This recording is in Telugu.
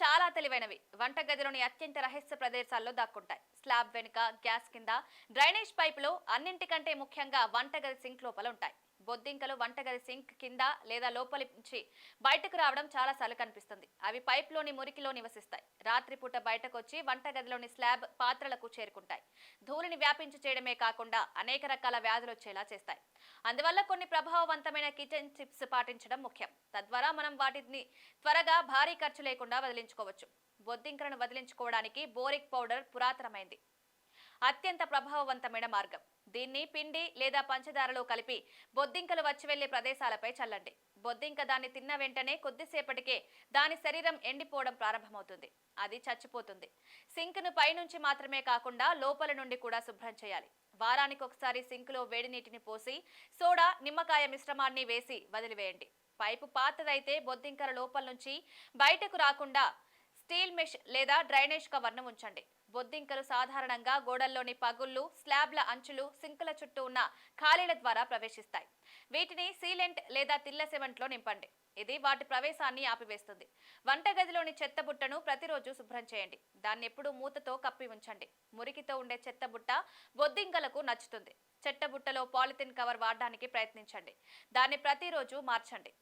చాలా తెలివైనవి. వంటగదిలోని అత్యంత రహస్య ప్రదేశాల్లో దాక్కుంటాయి. స్లాబ్ వెనుక, గ్యాస్ కింద, డ్రైనేజ్ పైపులో, అన్నింటికంటే ముఖ్యంగా వంటగది సింక్ లోపల ఉంటాయి. బొద్దింకలు వంటగది సింక్ కింద లేదా లోపలి నుంచి బయటకు రావడం చాలా సార్లు కనిపిస్తుంది. అవి పైప్లోని మురికిలో నివసిస్తాయి. రాత్రిపూట బయటకు వచ్చి వంటగదిలోని స్లాబ్ పాత్రలకు చేరుకుంటాయి. ధూళిని వ్యాపించి చేయడమే కాకుండా అనేక రకాల వ్యాధులు వచ్చేలా చేస్తాయి. అందువల్ల కొన్ని ప్రభావవంతమైన కిచెన్ టిప్స్ పాటించడం ముఖ్యం. తద్వారా మనం వాటిని త్వరగా భారీ ఖర్చు లేకుండా వదిలించుకోవచ్చు. బొద్దింకలను వదిలించుకోవడానికి బోరిక్ పౌడర్ పురాతనమైంది, అత్యంత ప్రభావవంతమైన మార్గం. దీన్ని పిండి లేదా పంచదారలో కలిపి బొద్దింకలు వచ్చి వెళ్లే ప్రదేశాలపై చల్లండి. బొద్దింక దాన్ని తిన్న వెంటనే కొద్దిసేపటికే దాని శరీరం ఎండిపోవడం ప్రారంభమవుతుంది. అది చచ్చిపోతుంది. సింక్ను పైనుంచి మాత్రమే కాకుండా లోపల నుండి కూడా శుభ్రం చేయాలి. వారానికి ఒకసారి సింకులో వేడి నీటిని పోసి సోడా, నిమ్మకాయ మిశ్రమాన్ని వేసి వదిలివేయండి. పైపు పాతదైతే బొద్దింకల లోపల నుంచి బయటకు రాకుండా స్టీల్ మెష్ లేదా డ్రైనేజ్ కవర్ను ఉంచండి. బొద్దింకలు సాధారణంగా గోడల్లోని పగుళ్లు, స్లాబ్ల అంచులు, సింకుల చుట్టూ ఉన్న ఖాళీల ద్వారా ప్రవేశిస్తాయి. వీటిని సీలెంట్ లేదా తిల్ల సిమెంట్లో నింపండి. ఇది వాటి ప్రవేశాన్ని ఆపివేస్తుంది. వంటగదిలోని చెత్తబుట్టను ప్రతిరోజు శుభ్రం చేయండి. దాన్ని ఎప్పుడూ మూతతో కప్పి ఉంచండి. మురికితో ఉండే చెత్తబుట్ట బొద్దింకలకు నచ్చుతుంది. చెత్తబుట్టలో పాలిథిన్ కవర్ వాడడానికి ప్రయత్నించండి. దాన్ని ప్రతిరోజు మార్చండి.